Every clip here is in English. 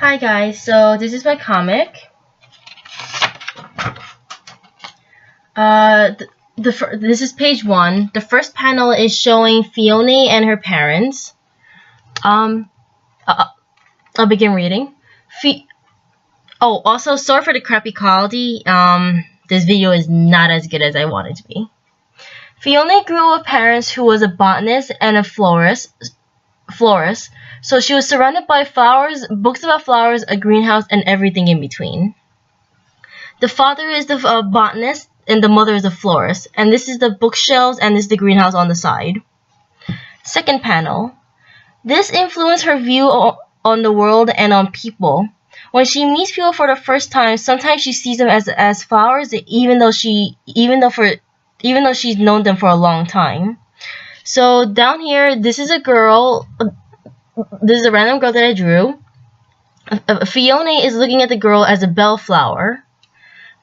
Hi guys, so this is my comic. This is page 1. The first panel is showing Fiona and her parents. I'll begin reading. Also sorry for the crappy quality. This video is not as good as I want it to be. Fiona grew up with parents who was a botanist and a florist. So she was surrounded by flowers, books about flowers, a greenhouse, and everything in between. The father is the botanist, and the mother is the florist. And this is the bookshelves, and this is the greenhouse on the side. Second panel. This influenced her view on the world and on people. When she meets people for the first time, sometimes she sees them as flowers, even though she's known them for a long time. So down here, this is a girl. This is a random girl that I drew. Fiona is looking at the girl as a bellflower,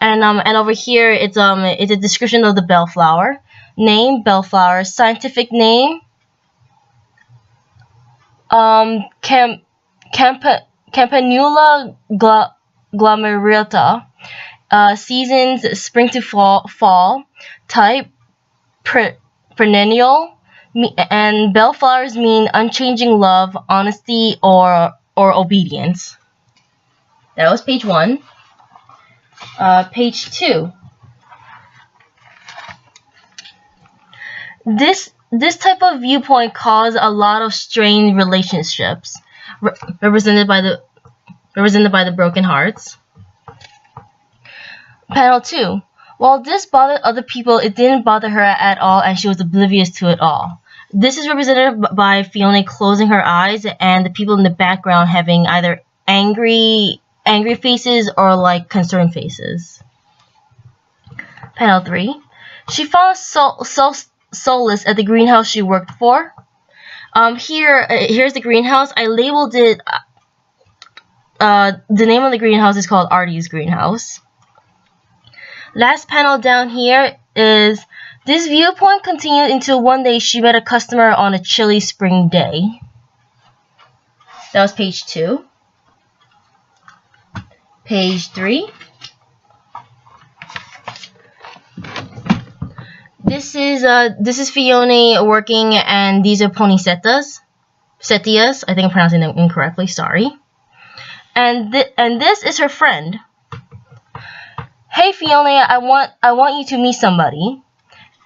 and over here it's a description of the bellflower. Name: bellflower. Scientific name: Campanula glomerata. Seasons: spring to fall. Type: perennial. And bellflowers mean unchanging love, honesty, or obedience. That was page 1. Page 2. This type of viewpoint caused a lot of strained relationships, represented by the broken hearts. Panel 2. While this bothered other people, it didn't bother her at all, and she was oblivious to it all. This is represented by Fiona closing her eyes, and the people in the background having either angry faces or like concerned faces. Panel 3. She found solace at the greenhouse she worked for. Here's the greenhouse. I labeled it. The name of the greenhouse is called Artie's greenhouse. Last panel down here is this viewpoint continued until one day she met a customer on a chilly spring day. That was page 2. Page 3. This is Fiona working, and these are poinsettias. Setias. I think I'm pronouncing them incorrectly. Sorry. And this is her friend. Hey Fiona, I want you to meet somebody.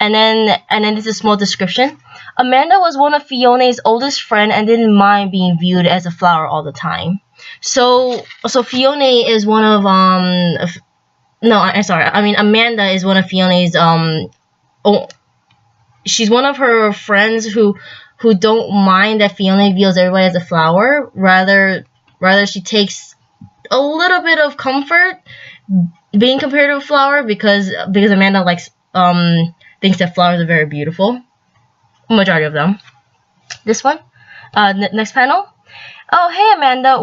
And then this is a small description. Amanda was one of Fiona's oldest friends and didn't mind being viewed as a flower all the time. So Fiona is one of Amanda is one of Fiona's she's one of her friends who don't mind that Fiona views everybody as a flower. Rather she takes a little bit of comfort being compared to a flower because Amanda thinks that flowers are very beautiful. Majority of them. This one. Next panel. Oh, hey Amanda,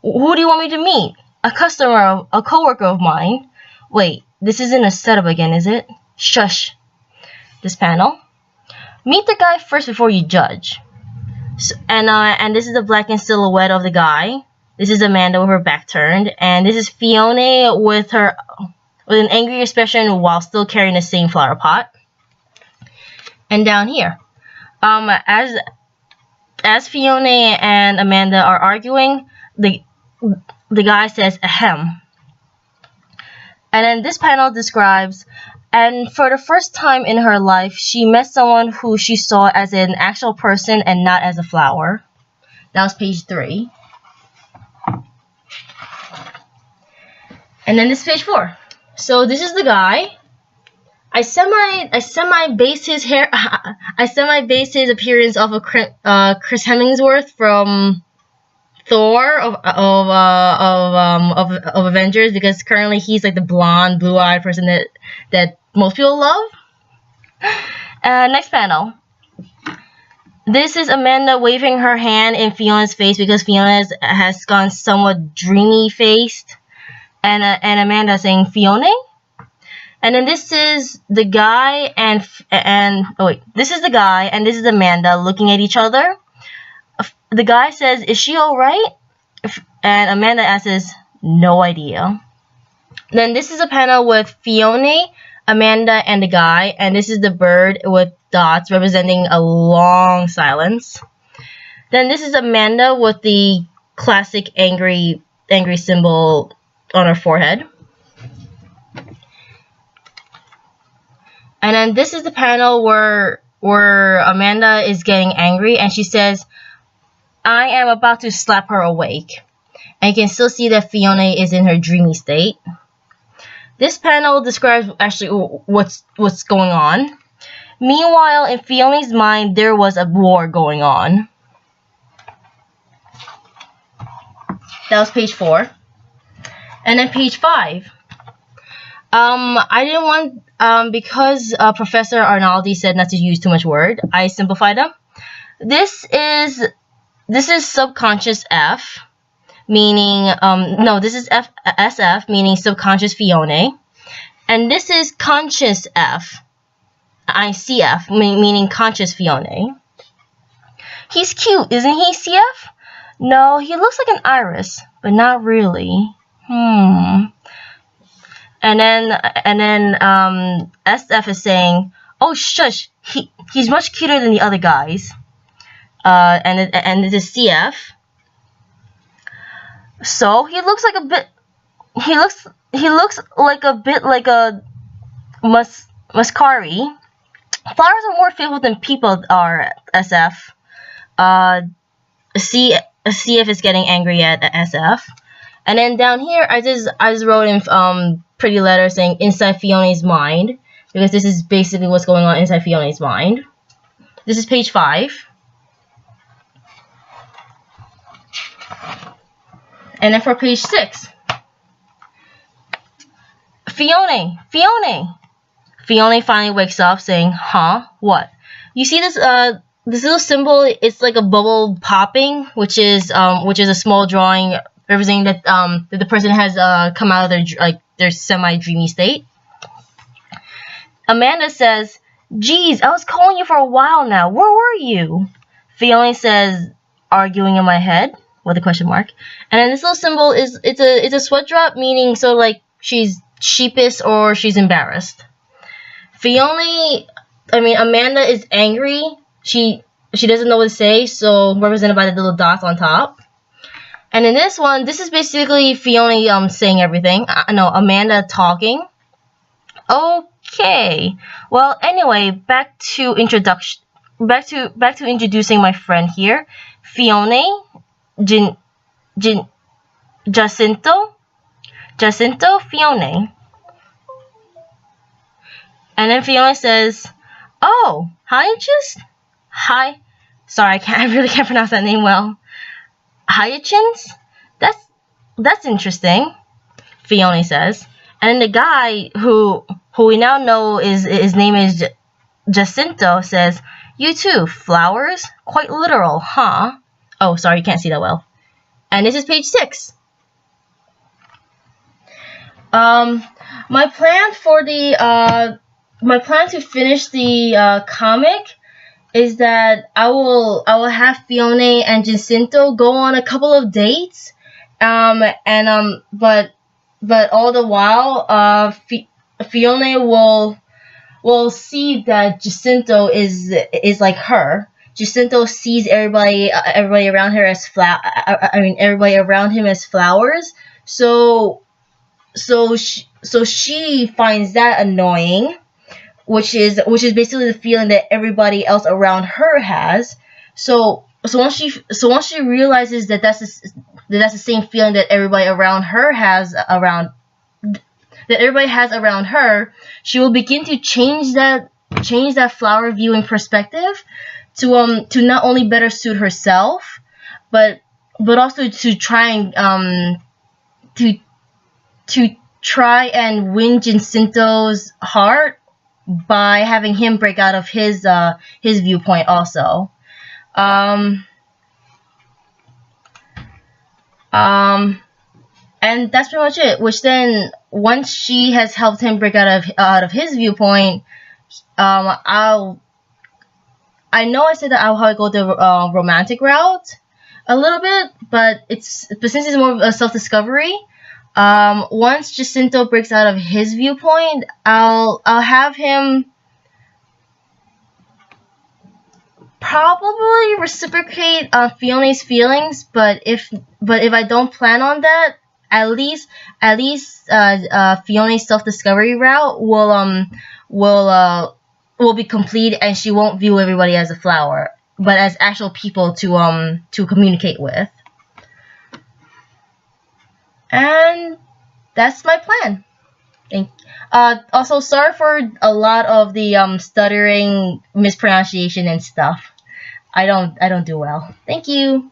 who do you want me to meet? A customer, a coworker of mine. Wait, this isn't a setup again, is it? Shush. This panel. Meet the guy first before you judge. And this is the blackened silhouette of the guy. This is Amanda with her back turned, and this is Fiona with an angry expression while still carrying the same flower pot. And down here, as Fiona and Amanda are arguing, the guy says ahem. And then this panel describes, and for the first time in her life, she met someone who she saw as an actual person and not as a flower. That was page 3. And then this is page 4. So this is the guy. I semi based his appearance off of Chris Hemsworth from Thor of Avengers, because currently he's like the blonde, blue-eyed person that most people love. Next panel. This is Amanda waving her hand in Fiona's face because Fiona has gone somewhat dreamy faced. And Amanda saying Fiona. And then this is the guy this is the guy and this is Amanda looking at each other. The guy says, "Is she alright?" And Amanda answers, no idea. Then this is a panel with Fiona, Amanda, and the guy, and this is the bird with dots representing a long silence. Then this is Amanda with the classic angry symbol on her forehead. And then this is the panel where Amanda is getting angry, and she says, I am about to slap her awake. And you can still see that Fiona is in her dreamy state. This panel describes actually what's going on. Meanwhile, in Fiona's mind, there was a war going on. That was page 4. And then page 5. I didn't want, because Professor Arnaldi said not to use too much word, I simplified them. This is subconscious F, meaning, this is SF, meaning subconscious Fiona. And this is conscious F, ICF, meaning conscious Fiona. He's cute, isn't he, CF? No, he looks like an iris, but not really. And then SF is saying, oh shush, he's much cuter than the other guys. And it is CF. So he looks like a bit. He looks like a bit like a Mascari. Flowers are more faithful than people are. SF. CF is getting angry at SF. And then down here, I just wrote in pretty letters saying inside Fiona's mind, because this is basically what's going on inside Fiona's mind. This is page 5. And then for page 6, Fiona finally wakes up saying, huh, what? You see this this little symbol, it's like a bubble popping, which is a small drawing representing that that the person has come out of their semi-dreamy state. Amanda says, geez, I was calling you for a while now. Where were you? Fiona says, arguing in my head, with a question mark. And then this little symbol is, it's a sweat drop, meaning so like she's sheepish or she's embarrassed. Amanda is angry. She doesn't know what to say, so represented by the little dots on top. And in this one, this is basically Fiona saying everything. No, Amanda talking. Okay. Well, anyway, back to introduction. Back to introducing my friend here, Fiona, Jacinto, Fiona. And then Fiona says, oh, hi. Sorry, I really can't pronounce that name well. Hyacinths? That's interesting, Fiona says. And then the guy who we now know his name is Jacinto says, you too, flowers? Quite literal, huh? Oh, sorry, you can't see that well. And this is page 6. My plan to finish the comic is that I will have Fiona and Jacinto go on a couple of dates, but all the while, Fiona will see that Jacinto is like her. Jacinto sees everybody around her as everybody around him as flowers. So she finds that annoying, which is basically the feeling that everybody else around her has. So once she realizes that that's the same feeling that everybody around her has around her, she will begin to change that flower viewing perspective to not only better suit herself, but also to try and win Jacinto's heart by having him break out of his viewpoint also. And that's pretty much it. Which then, once she has helped him break out of his viewpoint, I know I said that I'll go the romantic route, a little bit, but since it's more of a self-discovery, once Jacinto breaks out of his viewpoint, I'll have him probably reciprocate Fiona's feelings, but if I don't plan on that, at least Fiona's self-discovery route will be complete, and she won't view everybody as a flower, but as actual people to communicate with. And that's my plan. Also, sorry for a lot of the stuttering, mispronunciation, and stuff. I don't do well. Thank you.